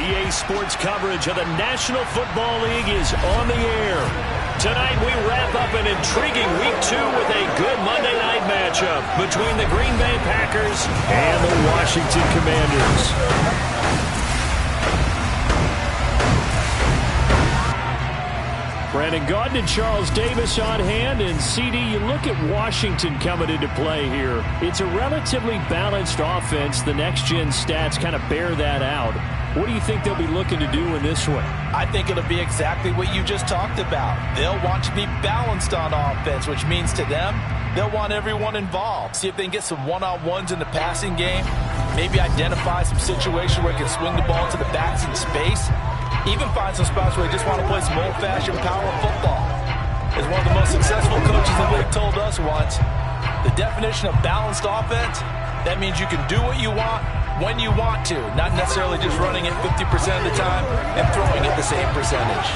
EA Sports coverage of the National Football League is on the air. Tonight we wrap up an intriguing Week 2 with a good Monday night matchup between the Green Bay Packers and the Washington Commanders. Brandon Gaudin and Charles Davis on hand. And CD, you look at Washington coming into play here. It's a relatively balanced offense. The next-gen stats kind of bear that out. What do you think they'll be looking to do in this one? I think it'll be exactly what you just talked about. They'll want to be balanced on offense, which means to them, they'll want everyone involved. See if they can get some one-on-ones in the passing game. Maybe identify some situations where they can swing the ball to the backs in space. Even find some spots where they just want to play some old-fashioned power football. As one of the most successful coaches in the league told us once, the definition of balanced offense, that means you can do what you want when you want to, not necessarily just running it 50% of the time and throwing it the same percentage.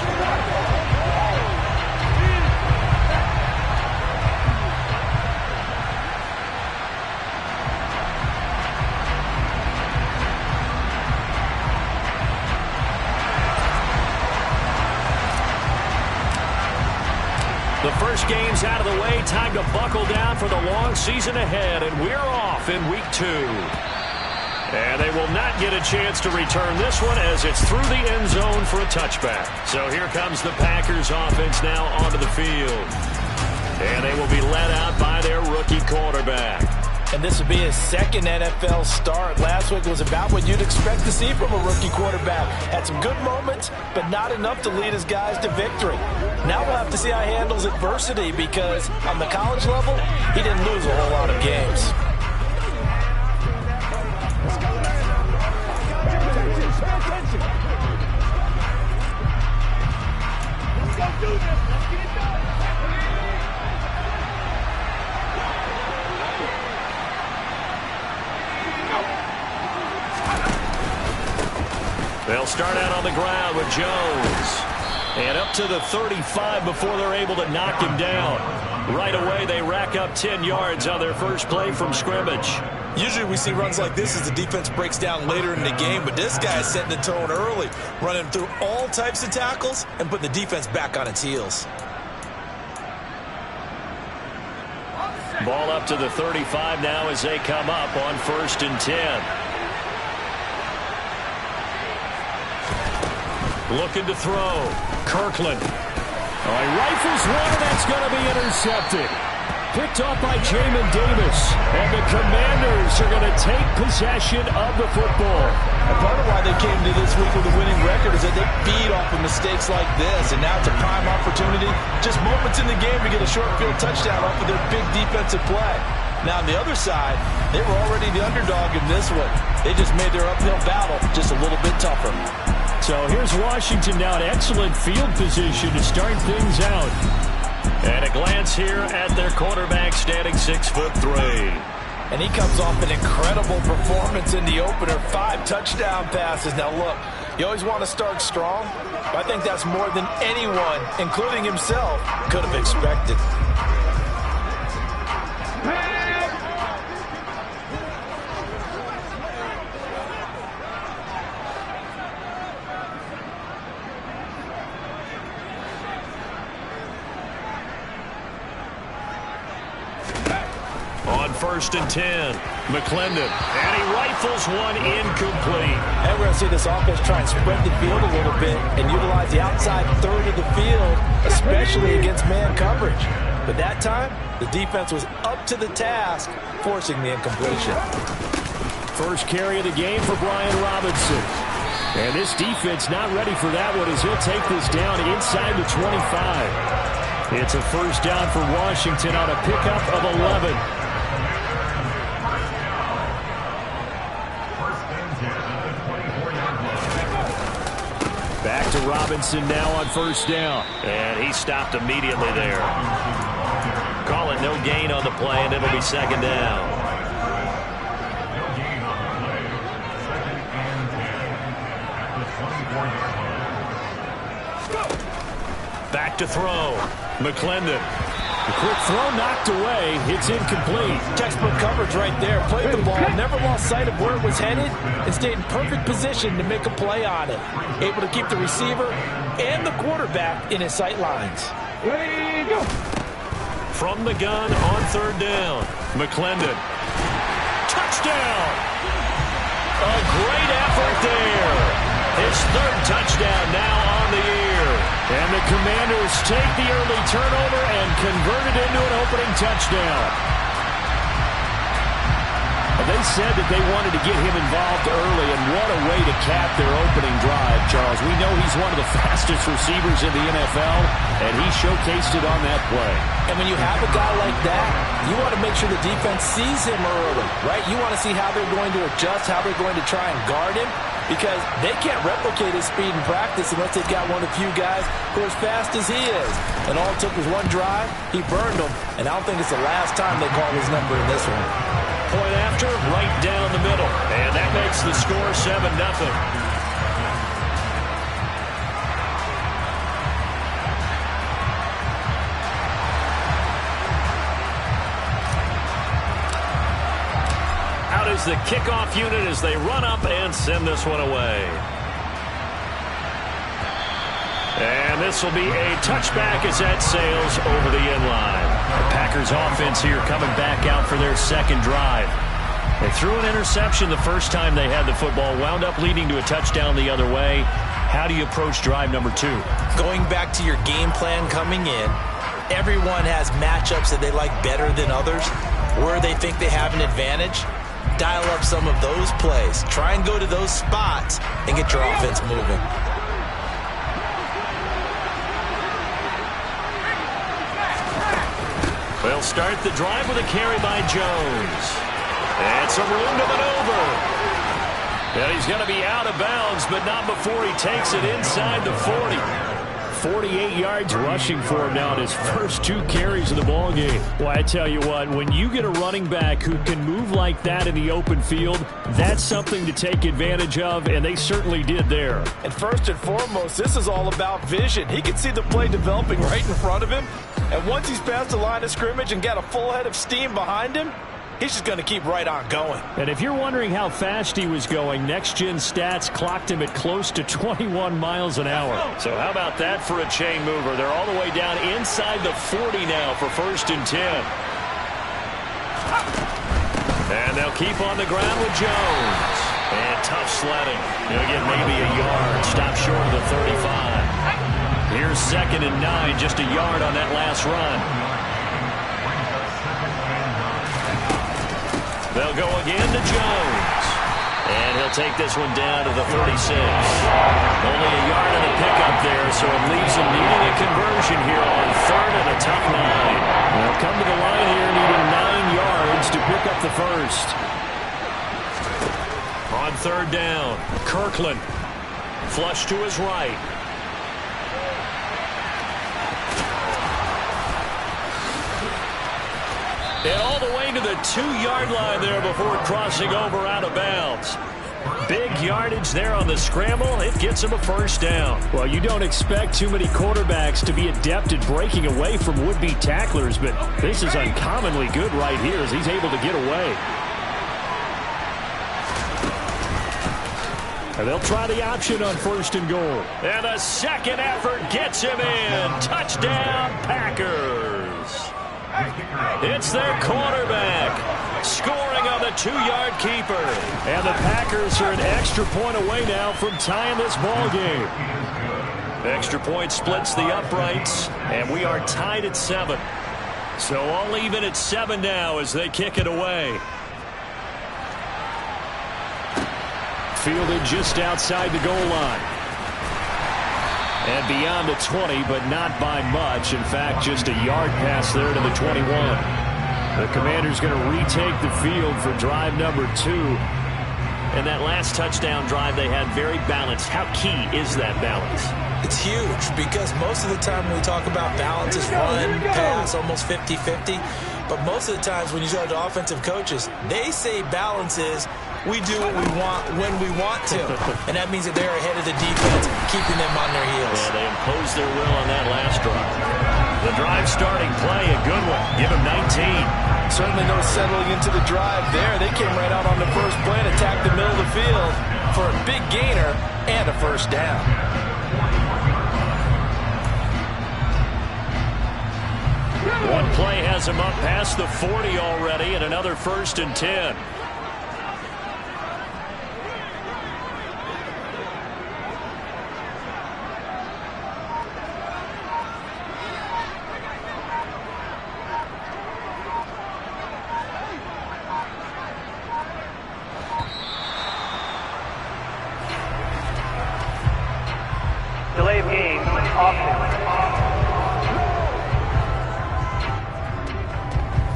The first game's out of the way. Time to buckle down for the long season ahead. And we're off in Week 2. And they will not get a chance to return this one as it's through the end zone for a touchback. So here comes the Packers offense now onto the field. And they will be led out by their rookie quarterback. And this will be his second NFL start. Last week was about what you'd expect to see from a rookie quarterback. Had some good moments, but not enough to lead his guys to victory. Now we'll have to see how he handles adversity because on the college level, he didn't lose a whole lot of games. Let's do this. Let's get it done. They'll start out on the ground with Jones. And up to the 35 before they're able to knock him down. Right away, they rack up 10 yards on their first play from scrimmage. Usually we see runs like this as the defense breaks down later in the game, but this guy is setting the tone early, running through all types of tackles and putting the defense back on its heels. Ball up to the 35 now as they come up on 1st and 10. Looking to throw. Kirkland. Oh, he rifles one, and that's going to be intercepted. Picked off by Jamin Davis. And the Commanders are going to take possession of the football. And part of why they came to this week with a winning record is that they feed off of mistakes like this. And now it's a prime opportunity, just moments in the game to get a short field touchdown off of their big defensive play. Now, on the other side, they were already the underdog in this one. They just made their uphill battle just a little bit tougher. So here's Washington now in excellent field position to start things out. And a glance here at their quarterback standing 6'3". And he comes off an incredible performance in the opener. 5 touchdown passes. Now look, you always want to start strong, but I think that's more than anyone, including himself, could have expected. On 1st and 10, McClendon, and he rifles one incomplete. And we're going to see this offense try and spread the field a little bit and utilize the outside third of the field, especially against man coverage. But that time, the defense was up to the task, forcing the incompletion. First carry of the game for Brian Robinson. And this defense not ready for that one as he'll take this down inside the 25. It's a first down for Washington on a pickup of 11. Back to Robinson now on first down. And he stopped immediately there. Call it no gain on the play, and it'll be second down. Back to throw. McClendon. The quick throw knocked away. It's incomplete. Textbook coverage right there. Played the ball, never lost sight of where it was headed, and stayed in perfect position to make a play on it. Able to keep the receiver and the quarterback in his sight lines. From the gun on third down. McClendon. Touchdown! A great effort there. His third touchdown now on the year. And the Commanders take the early turnover and convert it into an opening touchdown. They said that they wanted to get him involved early, and what a way to cap their opening drive, Charles. We know he's one of the fastest receivers in the NFL, and he showcased it on that play. And when you have a guy like that, you want to make sure the defense sees him early, right? You want to see how they're going to adjust, how they're going to try and guard him, because they can't replicate his speed in practice unless they've got one of the few guys who are as fast as he is. And all it took was one drive. He burned them, and I don't think it's the last time they call his number in this one. Point after, right down the middle. And that makes the score 7-0. Out is the kickoff unit as they run up and send this one away. And this will be a touchback as that sails over the end line. The Packers offense here coming back out for their second drive. They threw an interception the first time they had the football, wound up leading to a touchdown the other way. How do you approach drive number 2? Going back to your game plan coming in, everyone has matchups that they like better than others. Where they think they have an advantage, dial up some of those plays. Try and go to those spots and get your offense moving. They'll start the drive with a carry by Jones. And some room to maneuver. And he's going to be out of bounds, but not before he takes it inside the 40. 48 yards rushing for him now in his first 2 carries of the ballgame. Well, I tell you what, when you get a running back who can move like that in the open field, that's something to take advantage of, and they certainly did there. And first and foremost, this is all about vision. He can see the play developing right in front of him, and once he's past the line of scrimmage and got a full head of steam behind him, he's just going to keep right on going. And if you're wondering how fast he was going, next-gen stats clocked him at close to 21 miles an hour. So how about that for a chain mover? They're all the way down inside the 40 now for 1st and 10. And they'll keep on the ground with Jones. And tough sledding. He'll get maybe a yard. Stop short of the 35. Here's 2nd and 9, just a yard on that last run. They'll go again to Jones. And he'll take this one down to the 36. Only a yard on the pickup there, so it leaves him needing a conversion here on 3rd and a tough 9. They'll come to the line here needing 9 yards to pick up the first. On 3rd down, Kirkland. Flush to his right. And all the way to the 2-yard line there before crossing over out of bounds. Big yardage there on the scramble. It gets him a 1st down. Well, you don't expect too many quarterbacks to be adept at breaking away from would-be tacklers, but this is uncommonly good right here as he's able to get away. And they'll try the option on 1st and goal. And a second effort gets him in. Touchdown, Packers. It's their quarterback scoring on the 2-yard keeper. And the Packers are an extra point away now from tying this ball game. Extra point splits the uprights, and we are tied at 7. So all even at 7 now as they kick it away. Fielded just outside the goal line. And beyond the 20, but not by much. In fact, just a yard pass there to the 21. The Commanders going to retake the field for drive number 2. And that last touchdown drive they had very balanced. How key is that balance? It's huge because most of the time when we talk about balance is run, pass, almost 50-50. But most of the times when you talk to offensive coaches, they say balance is we do what we want when we want to. And that means that they're ahead of the defense, keeping them on their heels. Yeah, they imposed their will on that last drive. The drive starting play, a good one. Give him 19. Certainly no settling into the drive there. They came right out on the first play and attacked the middle of the field for a big gainer and a first down. One play has him up past the 40 already, and another 1st and 10. Delay of game, offense.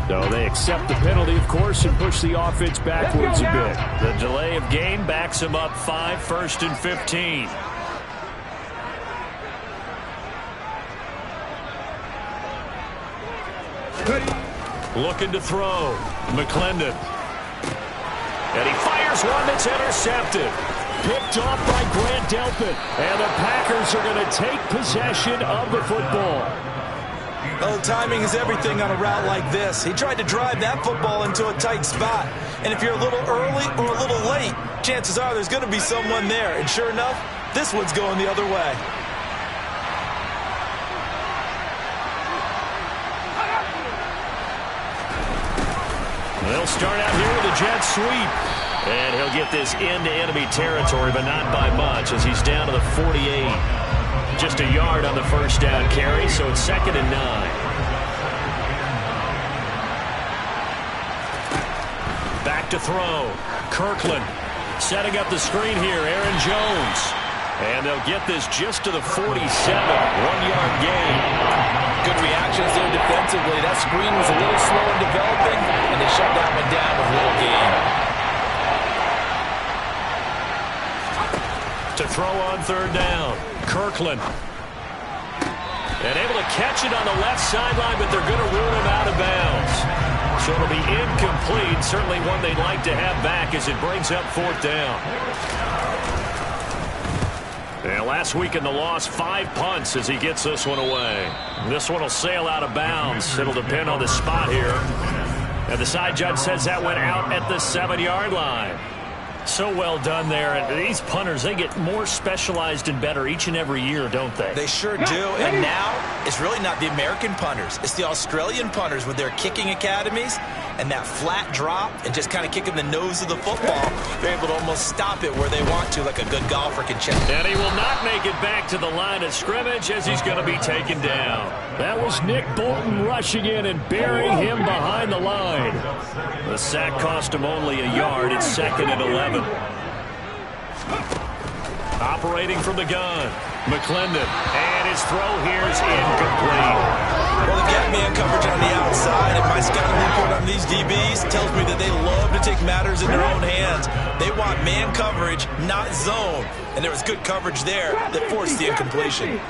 So they accept the penalty, of course, and push the offense backwards a bit. The delay of game backs him up 5, 1st and 15. Looking to throw. McClendon. And he fires one that's intercepted. Picked off by Grant Delpit. And the Packers are going to take possession of the football. Oh, timing is everything on a route like this. He tried to drive that football into a tight spot. And if you're a little early or a little late, chances are there's going to be someone there. And sure enough, this one's going the other way. They'll start out here with a jet sweep. And he'll get this into enemy territory, but not by much as he's down to the 48. Just a yard on the first down carry, so it's 2nd and 9. Back to throw. Kirkland setting up the screen here. Aaron Jones. And they'll get this just to the 47. 1-yard gain. Good reactions there defensively. That screen was a little slow in developing, and they shut that one down with little gain. To throw on 3rd down. Kirkland. And able to catch it on the left sideline, but they're going to rule him out of bounds. So it'll be incomplete. Certainly one they'd like to have back as it brings up 4th down. And last week in the loss, 5 punts as he gets this one away. This one will sail out of bounds. It'll depend on the spot here. And the side judge says that went out at the 7-yard line. So well done there. And these punters, they get more specialized and better each and every year, don't they? They sure do. And now it's really not the American punters. It's the Australian punters with their kicking academies and that flat drop and just kind of kicking the nose of the football. They're able to almost stop it where they want to, like a good golfer can check. And he will not make it back to the line of scrimmage as he's going to be taken down. That was Nick Bolton rushing in and burying him behind the line. The sack cost him only a yard. It's 2nd and 11. Operating from the gun, McClendon, and his throw here is incomplete. Well, they've got man coverage on the outside, and my scouting report on these DBs tells me that they love to take matters in their own hands. They want man coverage, not zone, and there was good coverage there that forced the incompletion.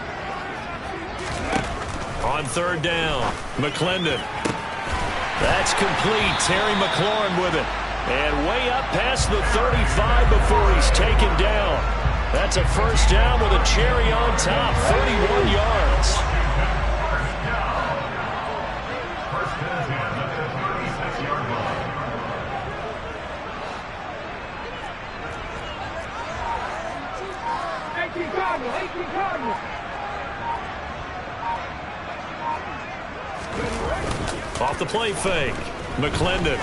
On 3rd down, McClendon. That's complete. Terry McLaurin with it. And way up past the 35 before he's taken down. That's a first down with a cherry on top, 31 yards. Off the play fake, McClendon.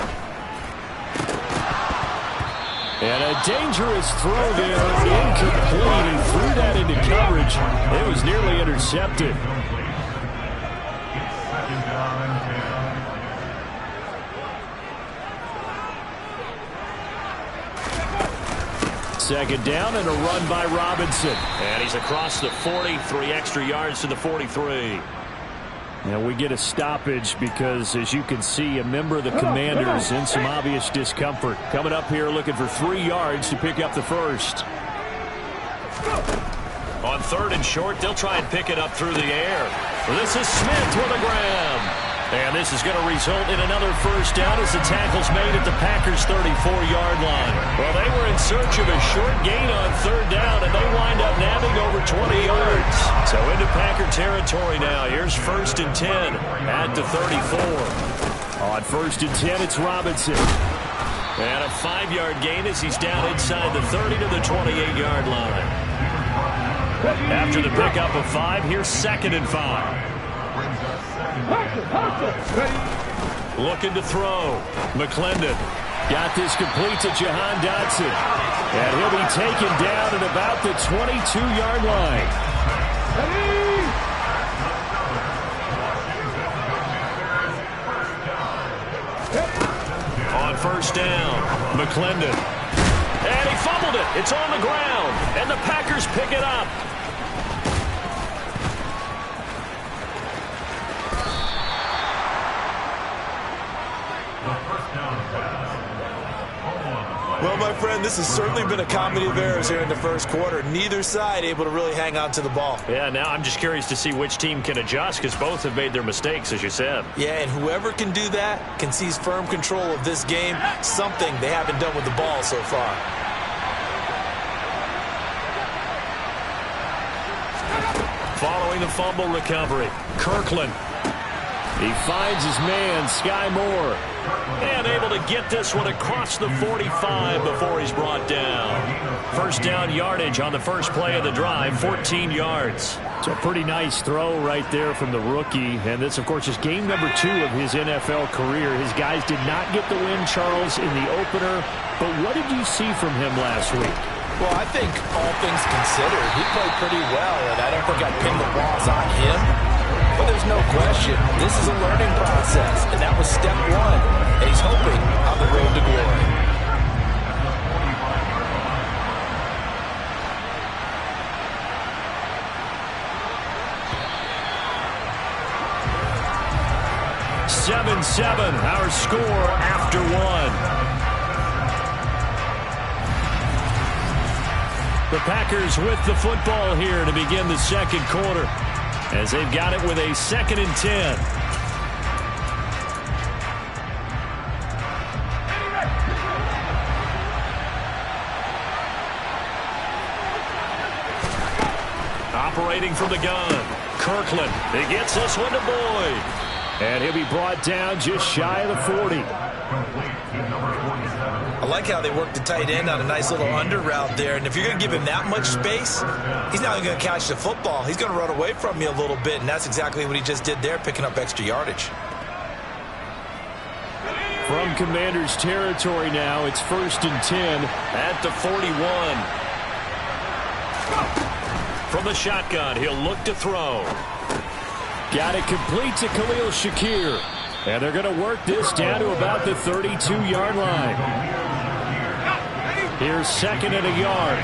And a dangerous throw there, incomplete. He threw that into coverage. It was nearly intercepted. Second down and a run by Robinson. And he's across the 40, 3 extra yards to the 43. And we get a stoppage because, as you can see, a member of the Commanders in some obvious discomfort. Coming up here looking for 3 yards to pick up the first. On 3rd and short, they'll try and pick it up through the air. This is Smith with a grab. And this is going to result in another first down as the tackle's made at the Packers' 34-yard line. Well, they were in search of a short gain on 3rd down, and they wind up nabbing over 20 yards. So into Packer territory now. Here's 1st and 10 at the 34. On 1st and 10, it's Robinson. And a 5-yard gain as he's down inside the 30 to the 28-yard line. After the pickup of 5, here's 2nd and 5. Looking to throw. McClendon got this complete to Jahan Dotson. And he'll be taken down at about the 22-yard line. On 1st down, McClendon. And he fumbled it. It's on the ground. And the Packers pick it up. Well, my friend, this has certainly been a comedy of errors here in the first quarter. Neither side able to really hang on to the ball. Yeah, now I'm just curious to see which team can adjust because both have made their mistakes, as you said. Yeah, and whoever can do that can seize firm control of this game, something they haven't done with the ball so far. Following the fumble recovery, Kirkland. He finds his man, Sky Moore. And able to get this one across the 45 before he's brought down. 1st down yardage on the first play of the drive, 14 yards. It's a pretty nice throw right there from the rookie. And this, of course, is game number 2 of his NFL career. His guys did not get the win, Charles, in the opener. But what did you see from him last week? Well, I think all things considered, he played pretty well, and I don't think I'd pin the loss on him. But there's no question, this is a learning process, and that was step 1. And he's hoping on the road to glory. Seven, our score after 1. The Packers with the football here to begin the second quarter as they've got it with a 2nd and 10. Operating from the gun, Kirkland. He gets this one to Boyd. And he'll be brought down just shy of the 40. I like how they work the tight end on a nice little under route there. And if you're going to give him that much space, he's not going to catch the football. He's going to run away from you a little bit, and that's exactly what he just did there, picking up extra yardage. From Commander's territory now, it's 1st and 10 at the 41. From the shotgun, he'll look to throw. Got it complete to Khalil Shakir. And they're going to work this down to about the 32-yard line. Here's 2nd and a yard.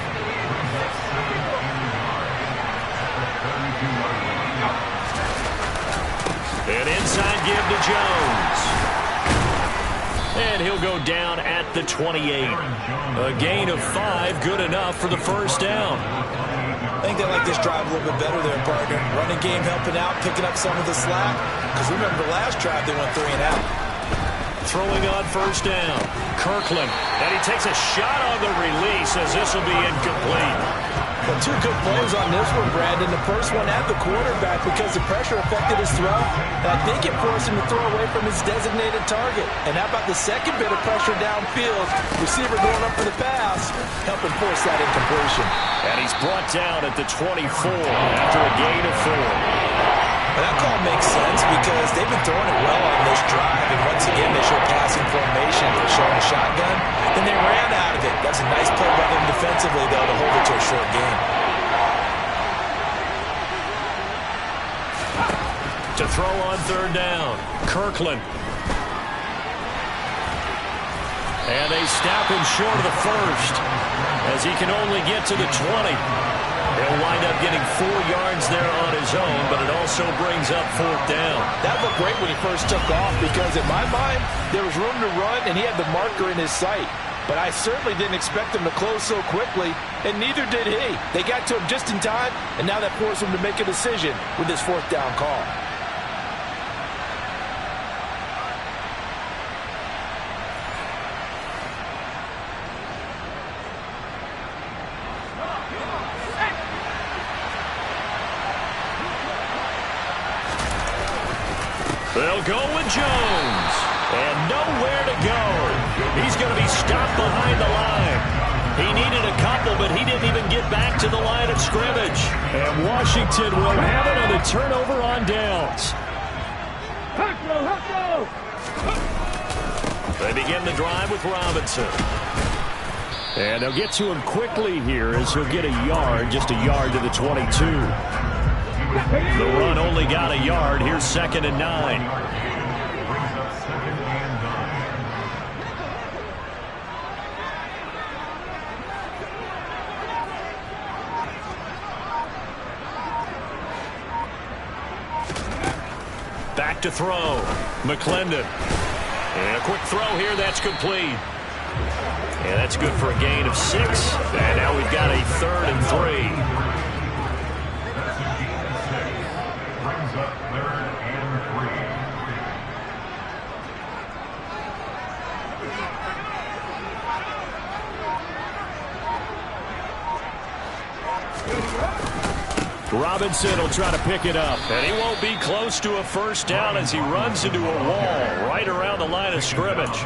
An inside give to Jones. And he'll go down at the 28. A gain of 5, good enough for the 1st down. I think they like this drive a little bit better there, partner. Running game helping out, picking up some of the slack. Because remember, the last drive they went 3 and out. Throwing on 1st down, Kirkland. And he takes a shot on the release as this will be incomplete. Well, 2 good plays on this one, Brandon. The first one at the quarterback because the pressure affected his throw. And I think it forced him to throw away from his designated target. And how about the second bit of pressure downfield? Receiver going up for the pass, helping force that incompletion. And he's brought down at the 24 after a gain of 4. Well, that call makes sense because they've been throwing it well on this drive. And once again, they show passing formation, showing a shotgun. Then they ran out of it. That's a nice play by them defensively, though, to hold it to a short game. To throw on 3rd down, Kirkland. And they stop him short of the 1st as he can only get to the 20. He'll wind up getting 4 yards there on his own, but it also brings up 4th down. That looked great when he first took off because, in my mind, there was room to run, and he had the marker in his sight. But I certainly didn't expect him to close so quickly, and neither did he. They got to him just in time, and now that forced him to make a decision with this 4th down call. They'll go with Jones. And nowhere to go. He's going to be stopped behind the line. He needed a couple, but he didn't even get back to the line of scrimmage. And Washington will have it on the turnover on downs. They begin the drive with Robinson. And they'll get to him quickly here as he'll get a yard, just a yard to the 22. The run only got a yard. Here's 2nd and 9. Back to throw. McClendon. And a quick throw here. That's complete. And that's good for a gain of 6. And now we've got a 3rd and 3. Robinson will try to pick it up. And he won't be close to a first down as he runs into a wall right around the line of scrimmage.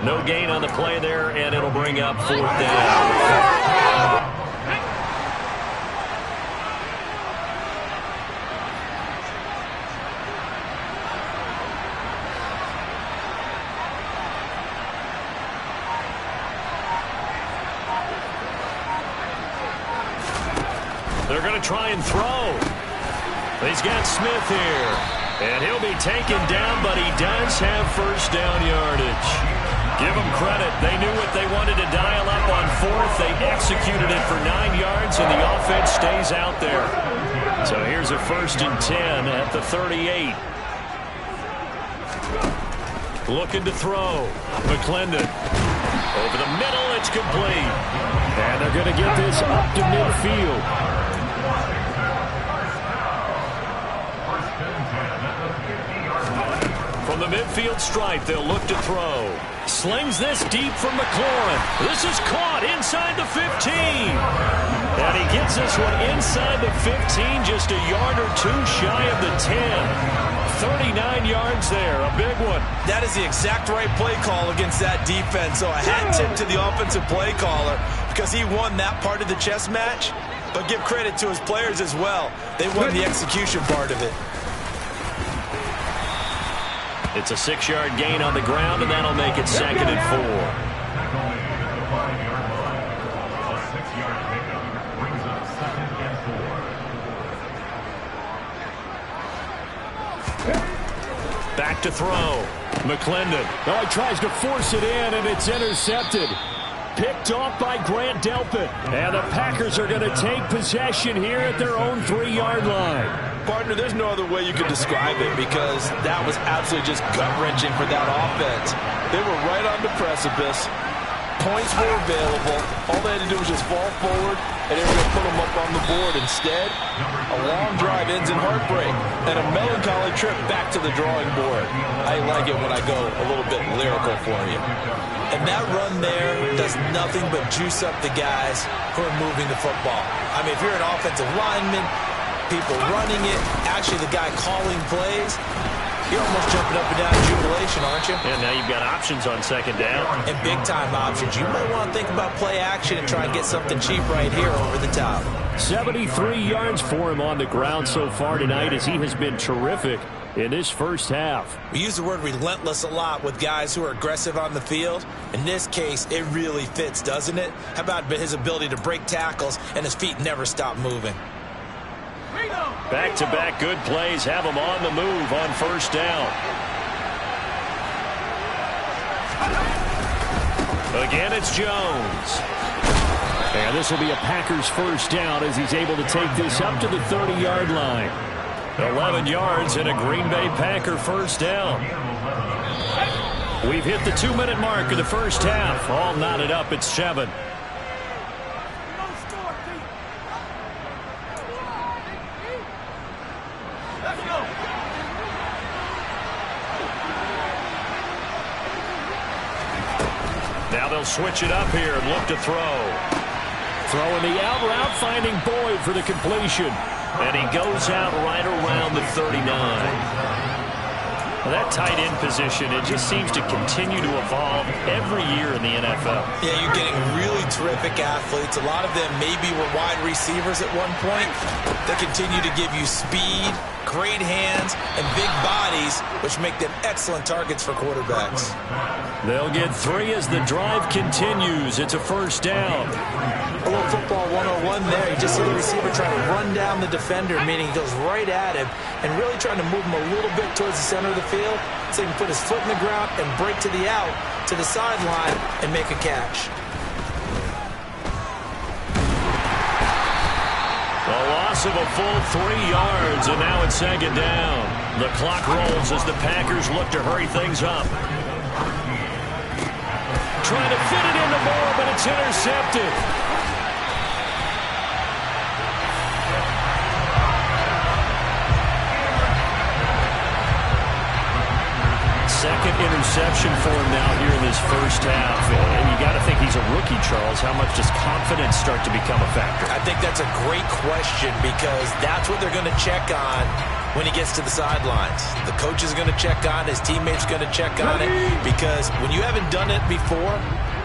No gain on the play there, and it'll bring up 4th down. They're going to try and throw. He's got Smith here. And he'll be taken down, but he does have first down yardage. Give them credit. They knew what they wanted to dial up on 4th. They executed it for 9 yards, and the offense stays out there. So here's a 1st and 10 at the 38. Looking to throw. McClendon. Over the middle, it's complete. And they're going to get this up to midfield. From the midfield stripe, they'll look to throw. Slings this deep from McLaurin. This is caught inside the 15. And he gets this one inside the 15, just a yard or 2 shy of the 10. 39 yards there, a big one. That is the exact right play call against that defense. So a hat tip to the offensive play caller because he won that part of the chess match. But give credit to his players as well. They won the execution part of it. It's a 6-yard gain on the ground, and that'll make it 2nd and 4. Back to throw. McClendon. Oh, he tries to force it in, and it's intercepted. Picked off by Grant Delpit. And the Packers are going to take possession here at their own 3-yard line. Partner, there's no other way you could describe it because that was absolutely just gut-wrenching for that offense. They were right on the precipice. Points were available. All they had to do was just fall forward, and they were going to put them up on the board. Instead, a long drive ends in heartbreak and a melancholy trip back to the drawing board. I like it when I go a little bit lyrical for you. And that run there does nothing but juice up the guys who are moving the football. I mean, if you're an offensive lineman, people running it, actually the guy calling plays, you're almost jumping up and down in jubilation, aren't you? And now you've got options on 2nd down. And big-time options. You might want to think about play action and try and get something cheap right here over the top. 73 yards for him on the ground so far tonight as he has been terrific in this first half. We use the word relentless a lot with guys who are aggressive on the field. In this case, it really fits, doesn't it? How about his ability to break tackles and his feet never stop moving? Back-to-back good plays have him on the move on 1st down. Again, it's Jones. And this will be a Packers 1st down as he's able to take this up to the 30-yard line. 11 yards and a Green Bay Packer 1st down. We've hit the 2-minute mark of the first half. All knotted up at 7. Now they'll switch it up here and look to throw. Throwing the out route, finding Boyd for the completion. And he goes out right around the 39. Well, that tight end position, it just seems to continue to evolve every year in the NFL. Yeah, you're getting really terrific athletes. A lot of them maybe were wide receivers at one point. They continue to give you speed, great hands, and big bodies, which make them excellent targets for quarterbacks. They'll get 3 as the drive continues. It's a first down. A little football 101 there. You just see the receiver trying to run down the defender, meaning he goes right at him and really trying to move him a little bit towards the center of the field so he can put his foot in the ground and break to the out, to the sideline, and make a catch. A loss of a full 3 yards, and now it's second down. The clock rolls as the Packers look to hurry things up. Trying to fit it into Moore, but it's intercepted. Second interception for him now here in this first half. And you got to think he's a rookie, Charles. How much does confidence start to become a factor? I think that's a great question because that's what they're going to check on when he gets to the sidelines. The coach is going to check on it. His teammates are going to check on it because when you haven't done it before,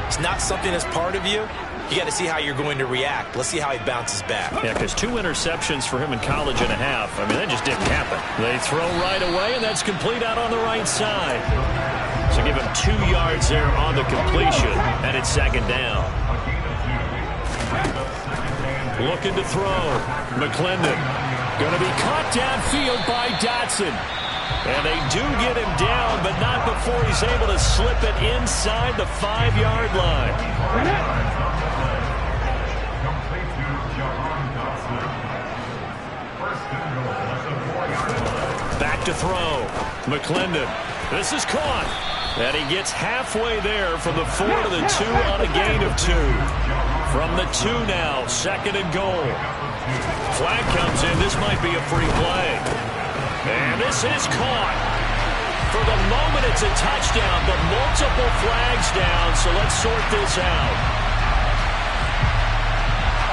it's not something that's part of you. You got to see how you're going to react. Let's see how he bounces back. Yeah, because 2 interceptions for him in college and a half. I mean, that just didn't happen. They throw right away, and that's complete out on the right side. So give him 2 yards there on the completion, and it's second down. Looking to throw. McClendon going to be caught downfield by Dotson. And they do get him down, but not before he's able to slip it inside the 5-yard line. Back to throw. McClendon. This is caught. And he gets halfway there from the 4 to the 2 on a gain of 2. From the 2 now, second and goal. Flag comes in. This might be a free play. And this is caught. For the moment, it's a touchdown, but multiple flags down, so let's sort this out.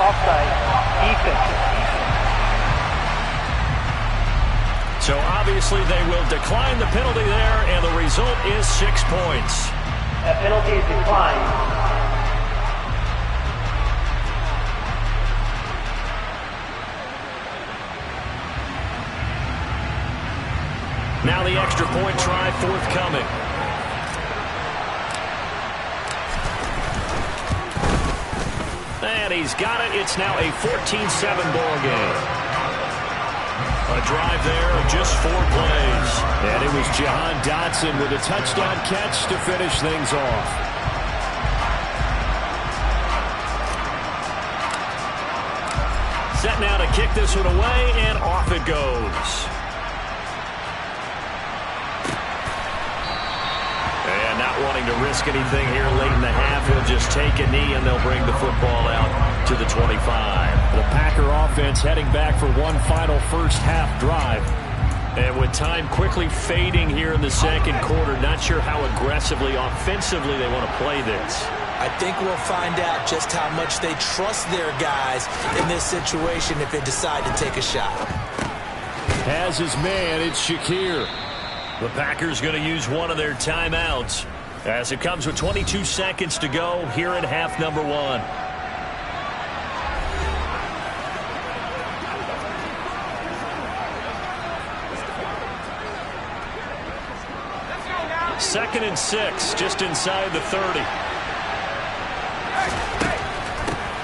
Offside. Defense. So obviously they will decline the penalty there, and the result is 6 points. That penalty is declined. Now the extra point try forthcoming. And he's got it. It's now a 14-7 ball game. A drive there of just 4 plays. And it was Jahan Dotson with a touchdown catch to finish things off. Set now to kick this one away, and off it goes. And not wanting to risk anything here late in the half, he'll just take a knee, and they'll bring the football out to the 25. The Packer offense heading back for one final first half drive. And with time quickly fading here in the second quarter, not sure how aggressively, offensively they want to play this. I think we'll find out just how much they trust their guys in this situation if they decide to take a shot. Has his man, it's Shakir. The Packers going to use one of their timeouts as it comes with 22 seconds to go here in half number 1. Second and 6, just inside the 30.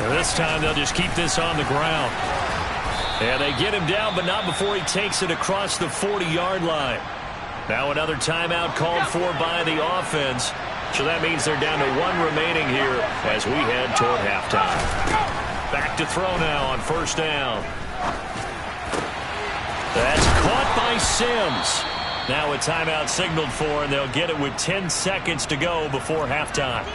And this time they'll just keep this on the ground. And they get him down, but not before he takes it across the 40-yard line. Now another timeout called for by the offense. So that means they're down to 1 remaining here as we head toward halftime. Back to throw now on first down. That's caught by Sims. Now a timeout signaled for, and they'll get it with 10 seconds to go before halftime.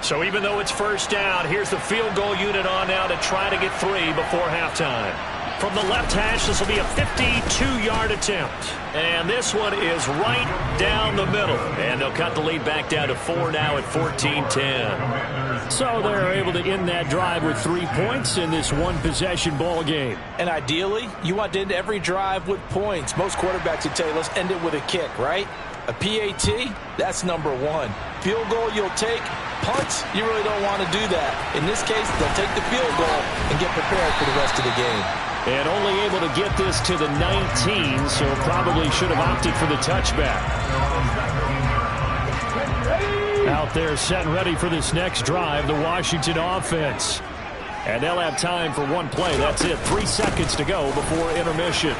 So even though it's first down, here's the field goal unit on now to try to get 3 before halftime. From the left hash, this will be a 52-yard attempt. And this one is right down the middle. And they'll cut the lead back down to 4 now at 14-10. So they're able to end that drive with 3 points in this one-possession ball game. And ideally, you want to end every drive with points. Most quarterbacks would tell you, let's end it with a kick, right? A PAT, that's number one. Field goal you'll take. Punts, you really don't want to do that. In this case, they'll take the field goal and get prepared for the rest of the game. And only able to get this to the 19, so probably should have opted for the touchback. Out there set and ready for this next drive, the Washington offense. And they'll have time for one play. That's it. 3 seconds to go before intermission.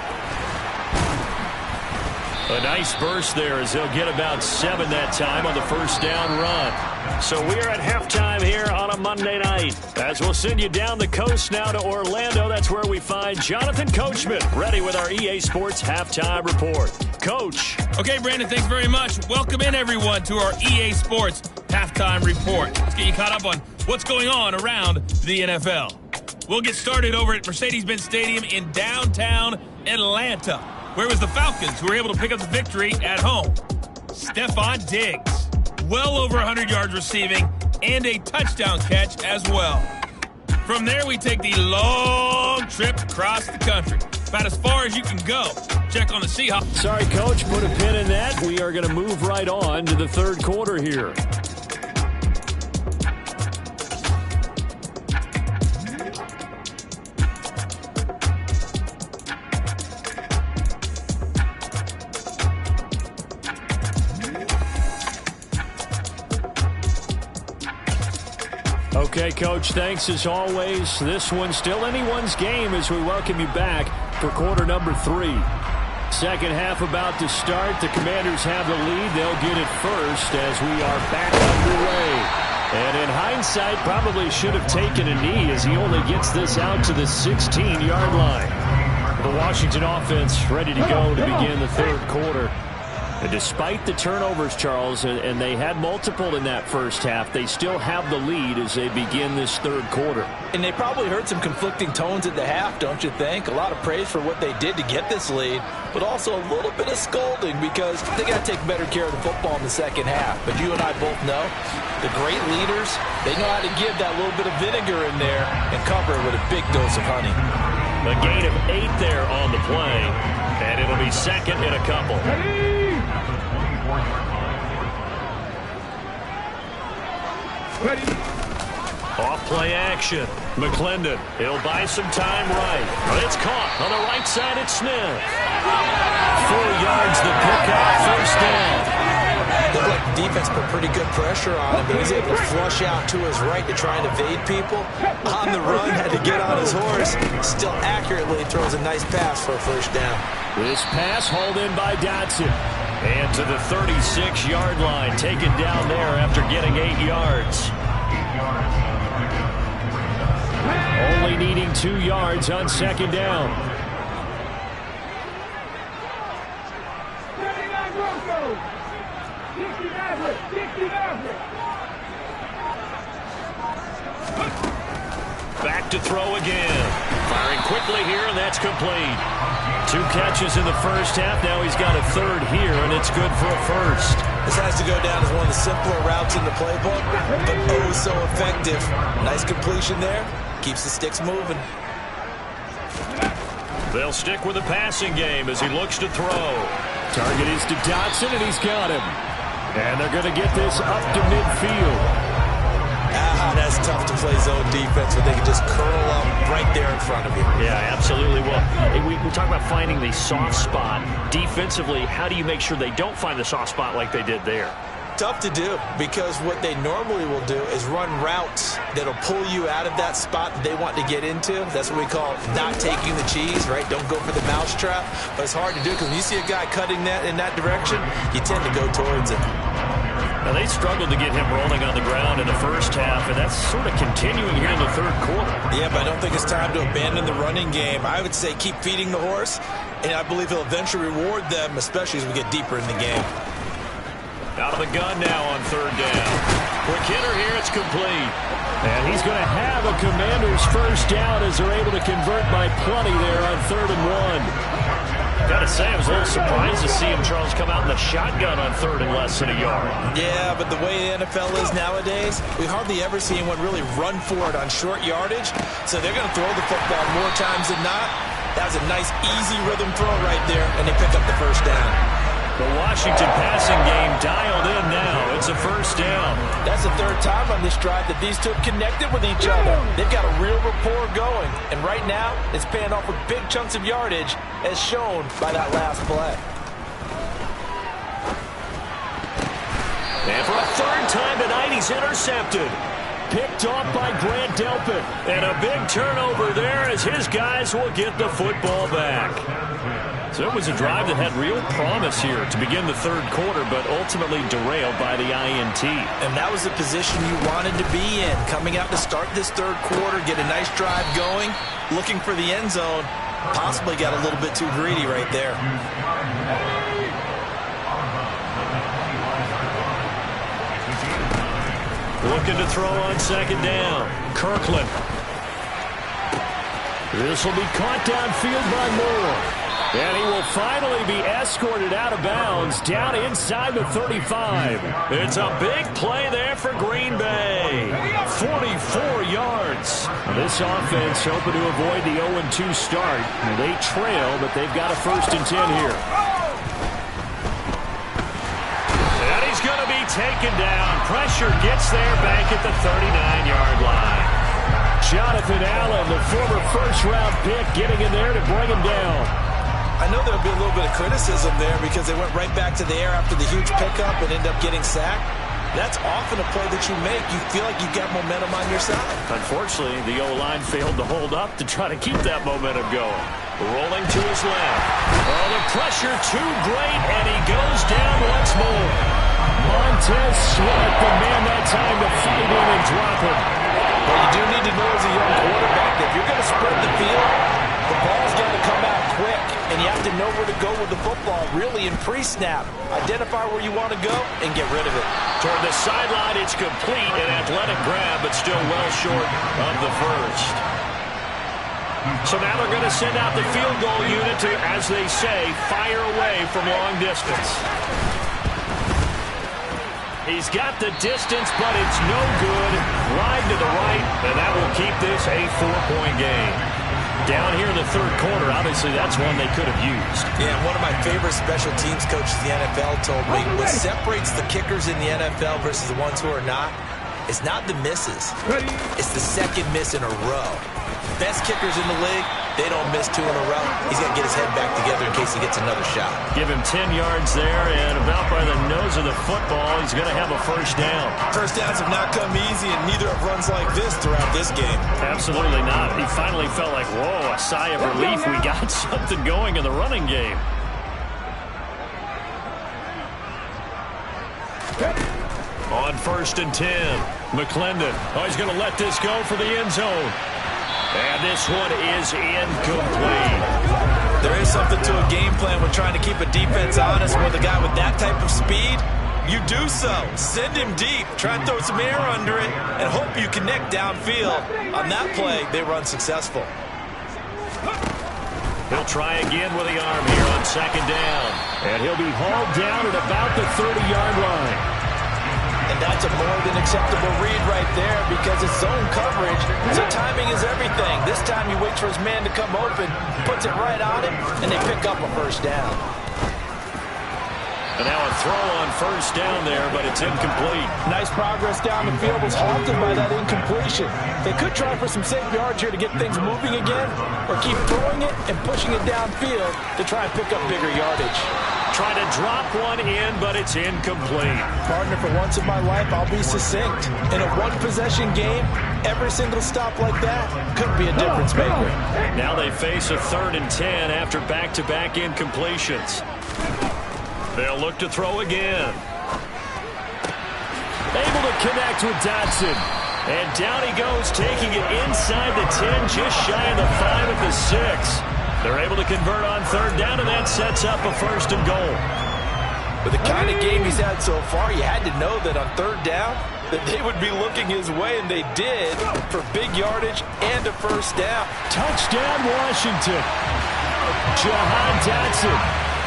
A nice burst there as they'll get about 7 that time on the first down run. So we're at halftime here on a Monday night. As we'll send you down the coast now to Orlando. That's where we find Jonathan Coachman ready with our EA Sports Halftime Report. Coach. Okay, Brandon, thanks very much. Welcome in, everyone, to our EA Sports Halftime Report. Let's get you caught up on what's going on around the NFL. We'll get started over at Mercedes-Benz Stadium in downtown Atlanta, where it was the Falcons who were able to pick up the victory at home. Stephon Diggs, well over 100 yards receiving and a touchdown catch as well. From there, we take the long trip across the country, about as far as you can go. Check on the Seahawks. Sorry, Coach, put a pin in that. We are going to move right on to the third quarter here. Okay, Coach, thanks as always. This one's still anyone's game as we welcome you back for quarter number 3. Second half about to start. The Commanders have the lead. They'll get it first as we are back underway. And in hindsight, probably should have taken a knee as he only gets this out to the 16-yard line. The Washington offense ready to go to begin the third quarter. And despite the turnovers, Charles, and they had multiple in that first half, they still have the lead as they begin this third quarter. And they probably heard some conflicting tones at the half, don't you think? A lot of praise for what they did to get this lead, but also a little bit of scolding because they got to take better care of the football in the second half. But you and I both know the great leaders, they know how to give that little bit of vinegar in there and cover it with a big dose of honey. A gain of 8 there on the play, and it'll be second and a couple. Ready. Off play action. McClendon. He'll buy some time right. But it's caught on the right side. It's Smith. 4 yards the pickup. First down. Looked like the defense put pretty good pressure on him, but he's able to flush out to his right to try and evade people. On the run, had to get on his horse. Still accurately throws a nice pass for a first down. This pass hauled in by Dotson. And to the 36-yard line, taken down there after getting 8 yards. Only needing 2 yards on second down. Back to throw again. Firing quickly here, and that's complete. 2 catches in the first half. Now he's got a third here, and it's good for a first. This has to go down as one of the simpler routes in the playbook, but oh so effective. Nice completion there. Keeps the sticks moving. They'll stick with the passing game as he looks to throw. Target is to Dotson, and he's got him. And they're going to get this up to midfield. That's tough to play zone defense when they can just curl up right there in front of you. Yeah, absolutely. Well, we talk about finding the soft spot. Defensively, how do you make sure they don't find the soft spot like they did there? Tough to do because what they normally will do is run routes that'll pull you out of that spot that they want to get into. That's what we call not taking the cheese, right? Don't go for the mousetrap. But it's hard to do because when you see a guy cutting that in that direction, you tend to go towards it. Now, they struggled to get him rolling on the ground in the first half, and that's sort of continuing here in the third quarter. Yeah, but I don't think it's time to abandon the running game. I would say keep feeding the horse, and I believe he'll eventually reward them, especially as we get deeper in the game. Out of the gun now on third down. Quick hitter here, it's complete. And he's going to have a Commanders first down as they're able to convert by plenty there on 3rd and 1. Got to say, I was a little surprised to see him, Charles, come out in the shotgun on 3rd and less than a yard. Yeah, but the way the NFL is nowadays, we hardly ever see anyone really run for it on short yardage. So they're going to throw the football more times than not. That was a nice, easy rhythm throw right there, and they pick up the first down. The Washington passing game dialed in now. It's a first down. That's the 3rd time on this drive that these two have connected with each other. They've got a real rapport going. And right now, it's paying off with big chunks of yardage, as shown by that last play. And for a 3rd time tonight, he's intercepted. Picked off by Grant Delpit. And a big turnover there as his guys will get the football back. So it was a drive that had real promise here to begin the 3rd quarter, but ultimately derailed by the INT. And that was the position you wanted to be in. Coming out to start this 3rd quarter, get a nice drive going, looking for the end zone. Possibly got a little bit too greedy right there. Looking to throw on 2nd down. Kirkland. This will be caught downfield by Moore. And he will finally be escorted out of bounds down inside the 35. It's a big play there for Green Bay. 44 yards. This offense hoping to avoid the 0-2 start. They trail, but they've got a 1st and 10 here. And he's going to be taken down. Pressure gets there back at the 39-yard line. Jonathan Allen, the former first-round pick, getting in there to bring him down. I know there'll be a little bit of criticism there because they went right back to the air after the huge pickup and ended up getting sacked. That's often a play that you make. You feel like you've got momentum on your side. Unfortunately, the O-line failed to hold up to try to keep that momentum going. Rolling to his left. Oh, the pressure too great, and he goes down once more. Montez Sweat, the man that time to fight in and drop him. What you do need to know as a young quarterback that if you're going to spread the field, the ball's got to come out quick, and you have to know where to go with the football, really in pre-snap. Identify where you want to go and get rid of it. Toward the sideline, it's complete, an athletic grab, but still well short of the first. So now they're going to send out the field goal unit to, as they say, fire away from long distance. He's got the distance, but it's no good. Wide to the right, and that will keep this a 4-point game. Down here in the 3rd quarter, obviously that's one they could have used. Yeah, one of my favorite special teams coaches in the NFL told me what separates the kickers in the NFL versus the ones who are not is not the misses. It's the 2nd miss in a row. Best kickers in the league, they don't miss 2 in a row. He's got to get his head back together in case he gets another shot. Give him 10 yards there, and about by the nose of the football, he's going to have a first down. First downs have not come easy, and neither have runs like this throughout this game. Absolutely not. He finally felt like, whoa, a sigh of relief. We got something going in the running game. On 1st and 10, McClendon. Oh, he's going to let this go for the end zone. And this one is incomplete. There is something to a game plan when trying to keep a defense honest with a guy with that type of speed. You do so. Send him deep. Try and throw some air under it and hope you connect downfield. On that play, they run successful. He'll try again with the arm here on 2nd down. And he'll be hauled down at about the 30-yard line. And that's a more than acceptable read right there because it's zone coverage, so timing is everything. This time he waits for his man to come open, puts it right on him, and they pick up a first down. And now a throw on 1st down there, but it's incomplete. Nice progress down the field was halted by that incompletion. They could try for some safe yards here to get things moving again, or keep throwing it and pushing it downfield to try and pick up bigger yardage. Try to drop one in, but it's incomplete. Partner, for once in my life, I'll be succinct. In a one-possession game, every single stop like that could be a difference maker. Now they face a 3rd and 10 after back-to-back incompletions. They'll look to throw again. Able to connect with Dotson. And down he goes, taking it inside the 10, just shy of the 5 at the 6. They're able to convert on 3rd down, and that sets up a 1st and goal. With the kind of game he's had so far, you had to know that on 3rd down, that they would be looking his way, and they did, for big yardage and a first down. Touchdown, Washington. Jahan Dotson.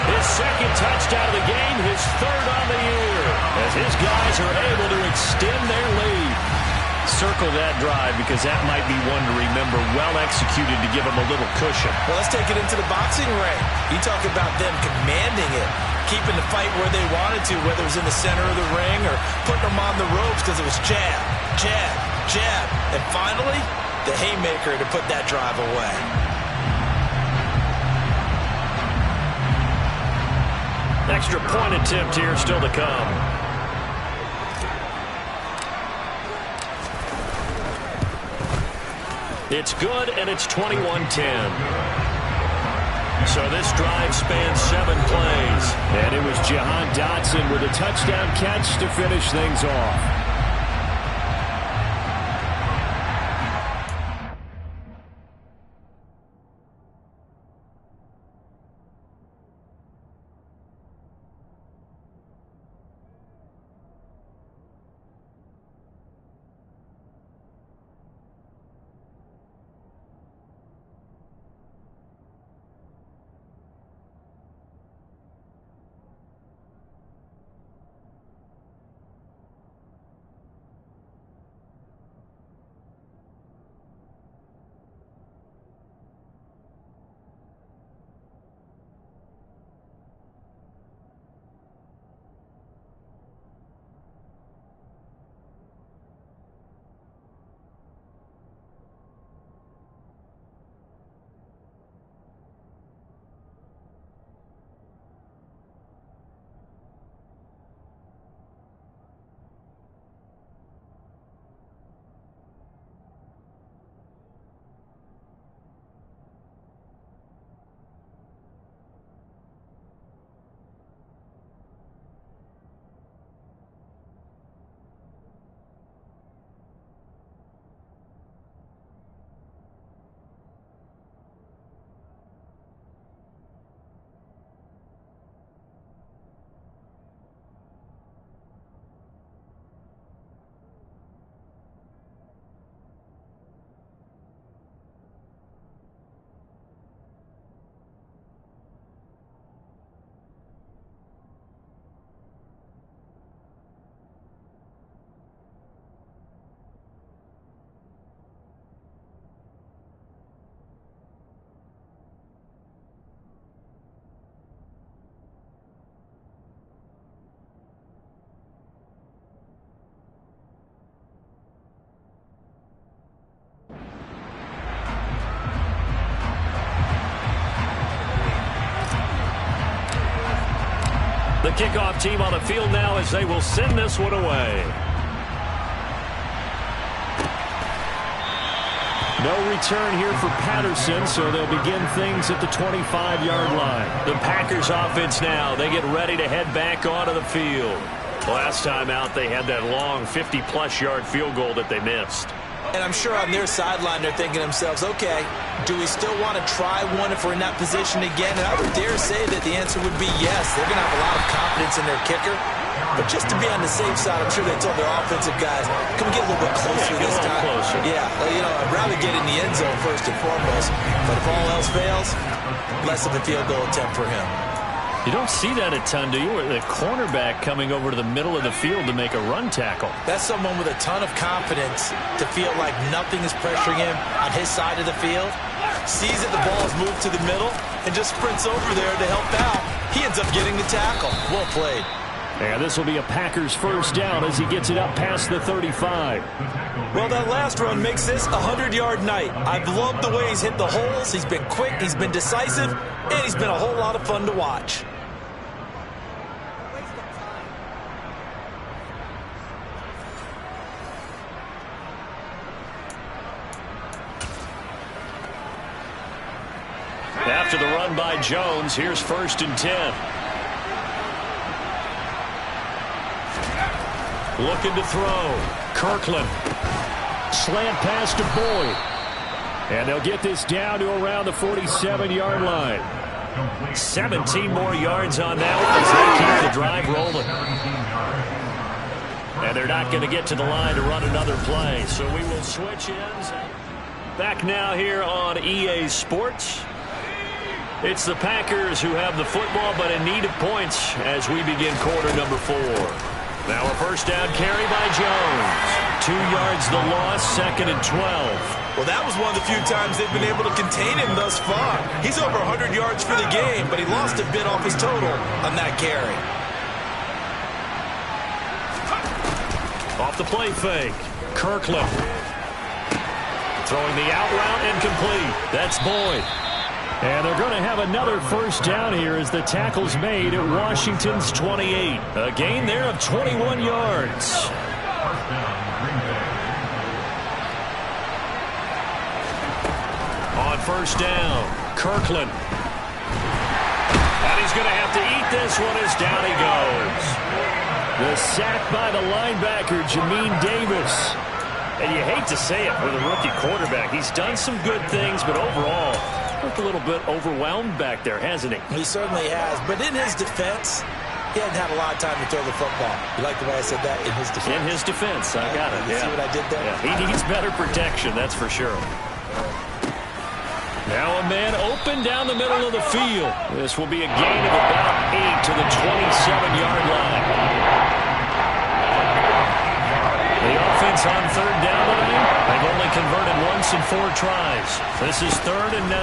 His second touchdown of the game, his third on the year, as his guys are able to extend their lead. Circle that drive because that might be one to remember. Well executed to give them a little cushion. Well, let's take it into the boxing ring. You talk about them commanding it, keeping the fight where they wanted to, whether it was in the center of the ring or putting them on the ropes because it was jab, jab, jab. And finally, the haymaker to put that drive away. Extra point attempt here still to come. It's good, and it's 21-10. So this drive spans 7 plays. And it was Jahan Dotson with a touchdown catch to finish things off. The kickoff team on the field now as they will send this one away. No return here for Patterson, so they'll begin things at the 25-yard line. The Packers offense now, they get ready to head back onto the field. Last time out, they had that long 50-plus yard field goal that they missed. And I'm sure on their sideline they're thinking to themselves, okay, do we still want to try one if we're in that position again? And I would dare say that the answer would be yes. They're going to have a lot of confidence in their kicker. But just to be on the safe side, I'm sure they told their offensive guys, can we get a little bit closer this time? Closer. Yeah, you know, I'd rather get in the end zone first and foremost. But if all else fails, less of a field goal attempt for him. You don't see that a ton, do you? The cornerback coming over to the middle of the field to make a run tackle. That's someone with a ton of confidence to feel like nothing is pressuring him on his side of the field. Sees that the ball is moved to the middle and just sprints over there to help out. He ends up getting the tackle. Well played. And this will be a Packers first down as he gets it up past the 35. Well, that last run makes this a 100-yard night. I've loved the way he's hit the holes. He's been quick, he's been decisive, and he's been a whole lot of fun to watch. After the run by Jones, here's 1st and 10. Looking to throw. Kirkland. Slant pass to Boyd. And they'll get this down to around the 47-yard line. 17 more yards on that one as they keep the drive rolling. And they're not going to get to the line to run another play. So we will switch ends. Back now here on EA Sports. It's the Packers who have the football, but in need of points as we begin quarter number 4. Now a first down carry by Jones. 2 yards the loss, 2nd and 12. Well, that was one of the few times they've been able to contain him thus far. He's over 100 yards for the game, but he lost a bit off his total on that carry. Off the play fake. Kirkland. Throwing the out route incomplete. That's Boyd. And they're going to have another first down here as the tackle's made at Washington's 28. A gain there of 21 yards. On first down, Kirkland. And he's going to have to eat this one as down he goes. The sack by the linebacker, Jamin Davis. And you hate to say it with a rookie quarterback. He's done some good things, but overall, looked a little bit overwhelmed back there, hasn't he? He certainly has. But in his defense, he hasn't had a lot of time to throw the football. You like the way I said that? In his defense. In his defense. I got it. You see what I did there? Yeah. He needs better protection, that's for sure. Now a man open down the middle of the field. This will be a gain of about 8 to the 27-yard line. The offense on third down tonight, they've only converted once in 4 tries. This is 3rd and 9.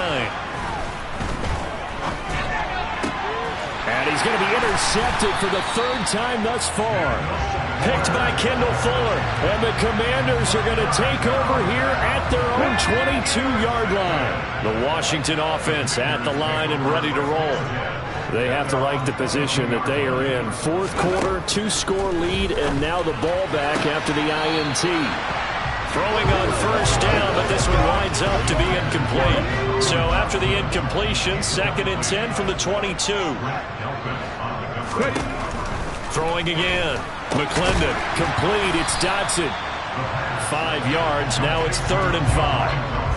And he's going to be intercepted for the 3rd time thus far. Picked by Kendall Fuller. And the Commanders are going to take over here at their own 22-yard line. The Washington offense at the line and ready to roll. They have to like the position that they are in. 4th quarter, 2-score lead, and now the ball back after the INT. Throwing on first down, but this one winds up to be incomplete. So after the incompletion, 2nd and 10 from the 22. Throwing again. McClendon, complete. It's Dodson. 5 yards. Now it's 3rd and 5.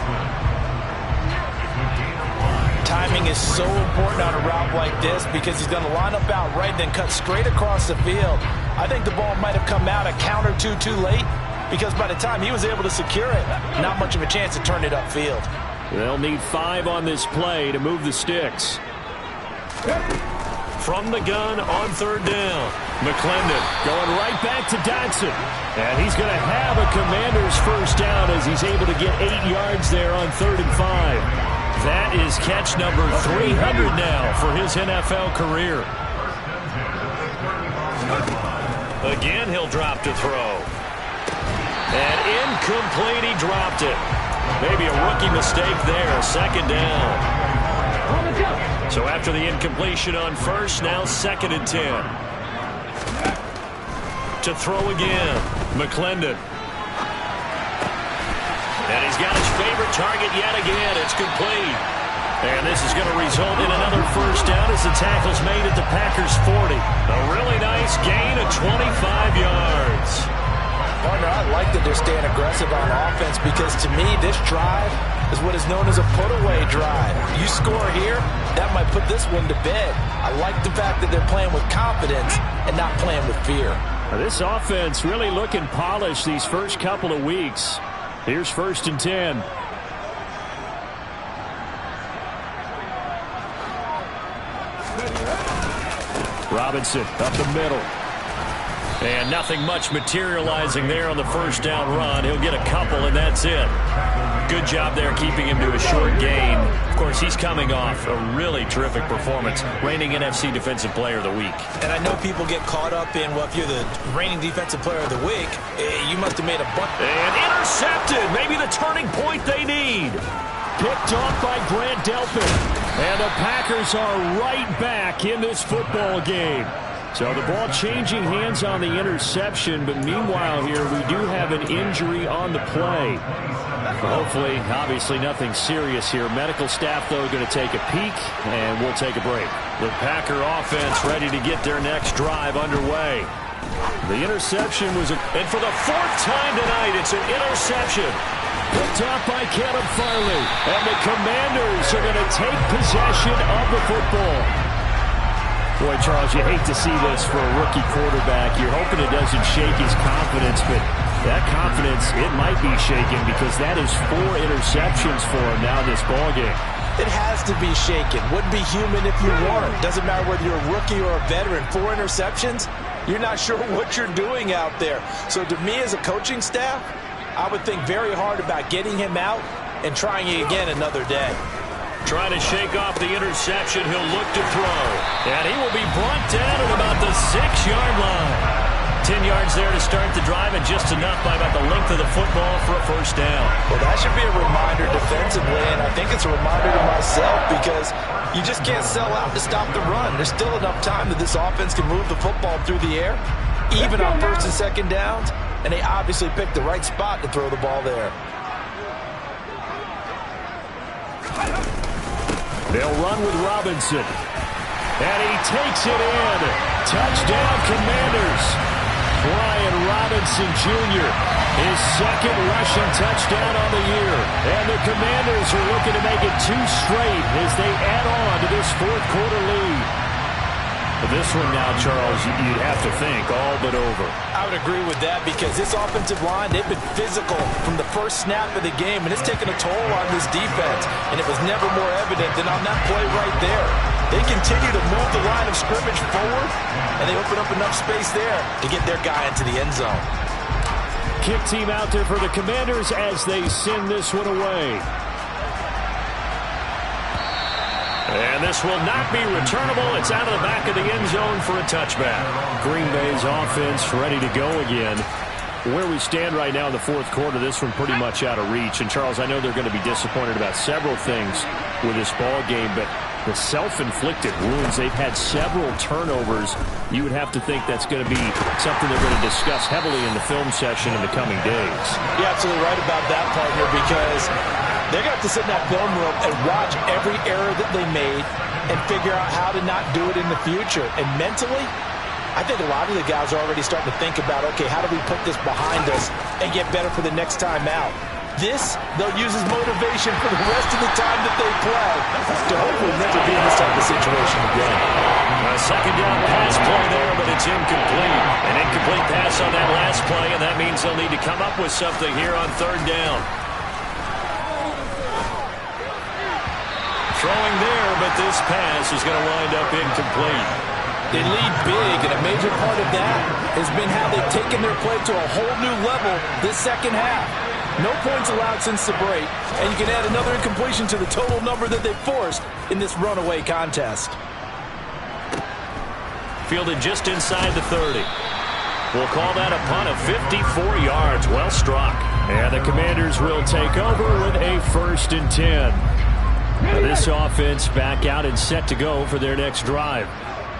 Timing is so important on a route like this because he's going to line up out right, then cut straight across the field. I think the ball might have come out a count or two too late because by the time he was able to secure it, not much of a chance to turn it upfield. They'll need 5 on this play to move the sticks. From the gun on 3rd down. McClendon going right back to Dodson. And he's going to have a Commander's first down as he's able to get 8 yards there on 3rd and 5. That is catch number 300 now for his NFL career. Again, he'll drop to throw. And incomplete, he dropped it. Maybe a rookie mistake there, 2nd down. So after the incompletion on first, now 2nd and 10. To throw again, McClendon. And he's got his favorite target yet again. It's complete. And this is going to result in another first down as the tackle's made at the Packers' 40. A really nice gain of 25 yards. Partner, I like that they're staying aggressive on offense because to me, this drive is what is known as a put-away drive. You score here, that might put this one to bed. I like the fact that they're playing with confidence and not playing with fear. This offense really looking polished these first couple of weeks. Here's 1st and 10. Robinson up the middle. And nothing much materializing there on the first down run. He'll get a couple, and that's it. Good job there keeping him to a short gain. Of course, he's coming off a really terrific performance, reigning NFC Defensive Player of the Week. And I know people get caught up in, well, if you're the reigning Defensive Player of the Week, you must have made a buck. And intercepted. Maybe the turning point they need. Picked off by Grant Delpit. And the Packers are right back in this football game. So the ball changing hands on the interception, but meanwhile here we do have an injury on the play. Hopefully, obviously nothing serious here. Medical staff, though, going to take a peek, and we'll take a break. The Packer offense ready to get their next drive underway. The interception was and for the 4th time tonight, it's an interception. Picked off by Caleb Farley, and the Commanders are going to take possession of the football. Boy, Charles, you hate to see this for a rookie quarterback. You're hoping it doesn't shake his confidence, but that confidence, it might be shaken because that is 4 interceptions for him now in this ballgame. It has to be shaken. Wouldn't be human if you weren't. Doesn't matter whether you're a rookie or a veteran. 4 interceptions, you're not sure what you're doing out there. So to me as a coaching staff, I would think very hard about getting him out and trying it again another day. Trying to shake off the interception. He'll look to throw. And he will be brought down at about the 6-yard line. 10 yards there to start the drive, and just enough by about the length of the football for a first down. Well, that should be a reminder defensively, and I think it's a reminder to myself because you just can't sell out to stop the run. There's still enough time that this offense can move the football through the air, even on first and second downs, and they obviously picked the right spot to throw the ball there. They'll run with Robinson. And he takes it in. Touchdown, Commanders. Brian Robinson Jr., his second rushing touchdown on the year. And the Commanders are looking to make it 2 straight as they add on to this fourth-quarter lead. This one now, Charles, you'd have to think all but over. I would agree with that because this offensive line, they've been physical from the first snap of the game, and it's taken a toll on this defense, and it was never more evident than on that play right there. They continue to move the line of scrimmage forward, and they open up enough space there to get their guy into the end zone. Kick team out there for the Commanders as they send this one away. And this will not be returnable. It's out of the back of the end zone for a touchback. Green Bay's offense ready to go again. Where we stand right now in the fourth quarter, this one pretty much out of reach. And, Charles, I know they're going to be disappointed about several things with this ball game, but the self-inflicted wounds, they've had several turnovers. You would have to think that's going to be something they're going to discuss heavily in the film session in the coming days. You're absolutely right about that, partner, because they're going to have to sit in that film room and watch every error that they made and figure out how to not do it in the future. And mentally, I think a lot of the guys are already starting to think about, okay, how do we put this behind us and get better for the next time out? This, they'll use as motivation for the rest of the time that they play to hopefully never be in this type of situation again. A second down pass play there, but it's incomplete. An incomplete pass on that last play, and that means they'll need to come up with something here on third down. Throwing there, but this pass is going to wind up incomplete. They lead big, and a major part of that has been how they've taken their play to a whole new level this second half. No points allowed since the break, and you can add another incompletion to the total number that they forced in this runaway contest. Fielded just inside the 30. We'll call that a punt of 54 yards. Well struck. And the Commanders will take over with a 1st and 10. Now this offense back out and set to go for their next drive.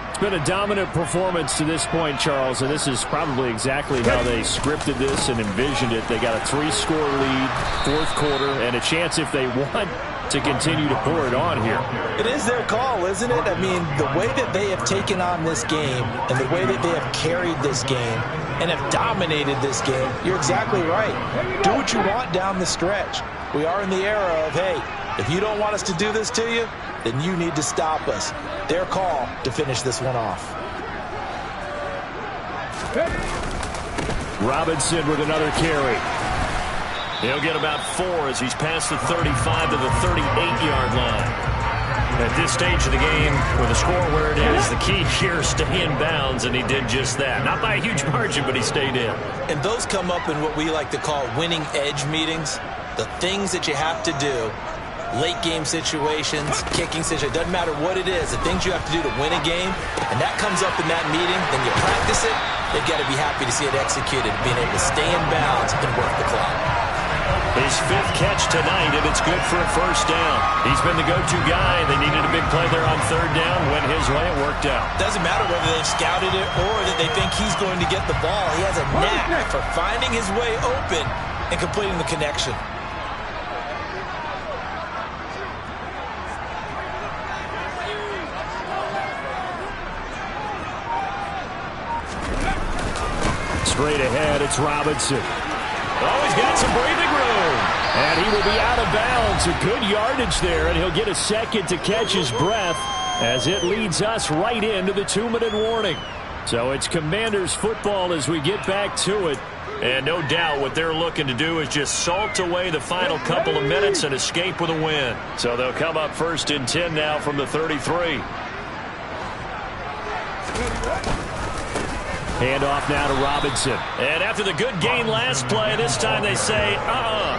It's been a dominant performance to this point, Charles, and this is probably exactly how they scripted this and envisioned it. They got a 3-score lead, fourth quarter, and a chance if they want to continue to pour it on here. It is their call, isn't it? I mean, the way that they have taken on this game and the way that they have carried this game and have dominated this game, you're exactly right. Do what you want down the stretch. We are in the era of, hey, if you don't want us to do this to you, then you need to stop us. Their call to finish this one off. Robinson with another carry. He'll get about 4 as he's past the 35 to the 38-yard line. At this stage of the game, with the score where it is, the key here, stay in bounds, and he did just that. Not by a huge margin, but he stayed in. And those come up in what we like to call winning edge meetings. The things that you have to do, late game situations, kicking situations, doesn't matter what it is, the things you have to do to win a game, and that comes up in that meeting, then you practice it, they've got to be happy to see it executed, being able to stay in bounds and work the clock. His 5th catch tonight, and it's good for a first down. He's been the go-to guy. They needed a big play there on third down. Went his way, it worked out. Doesn't matter whether they've scouted it or that they think he's going to get the ball. He has a knack for finding his way open and completing the connection. Straight ahead, it's Robinson. Oh, he's got some breathing room. And he will be out of bounds. A good yardage there, and he'll get a second to catch his breath as it leads us right into the 2-minute warning. So it's Commanders football as we get back to it. And no doubt what they're looking to do is just salt away the final couple of minutes and escape with a win. So they'll come up 1st and 10 now from the 33. Handoff now to Robinson. And after the good gain last play, this time they say,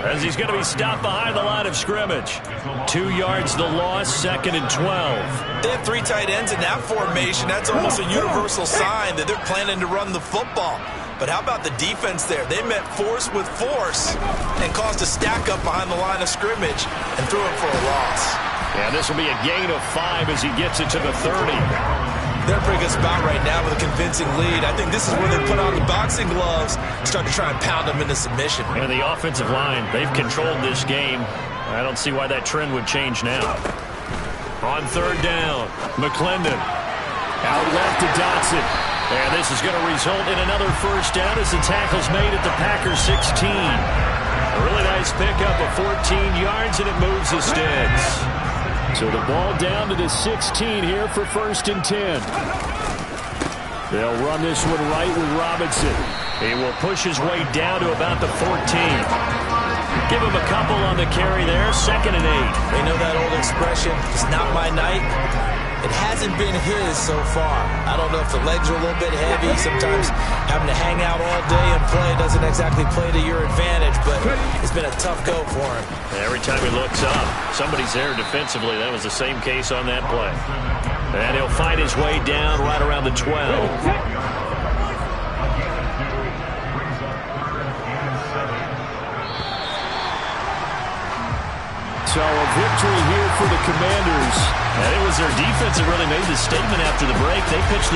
as he's going to be stopped behind the line of scrimmage. 2 yards the loss, 2nd and 12. They have 3 tight ends in that formation. That's almost a universal sign that they're planning to run the football. But how about the defense there? They met force with force and caused a stack up behind the line of scrimmage and threw it for a loss. Yeah, this will be a gain of 5 as he gets it to the 30. They're in a pretty good spot right now with a convincing lead. I think this is where they put on the boxing gloves, start to try and pound them into submission. And the offensive line, they've controlled this game. I don't see why that trend would change now. On 3rd down, McClendon. Out left to Dotson. And this is going to result in another 1st down as the tackle's made at the Packers 16. A really nice pickup of 14 yards, and it moves the sticks. So the ball down to the 16 here for 1st and 10. They'll run this one right with Robinson. He will push his way down to about the 14. Give him a couple on the carry there, 2nd and 8. They know that old expression, it's not my night. It hasn't been his so far. I don't know if the legs are a little bit heavy. Sometimes having to hang out all day and play doesn't exactly play to your advantage, but it's been a tough go for him. Every time he looks up, somebody's there defensively. That was the same case on that play. And he'll fight his way down right around the 12. So a victory here for the Commanders. And it was their defense that really made the statement after the break. They pitched the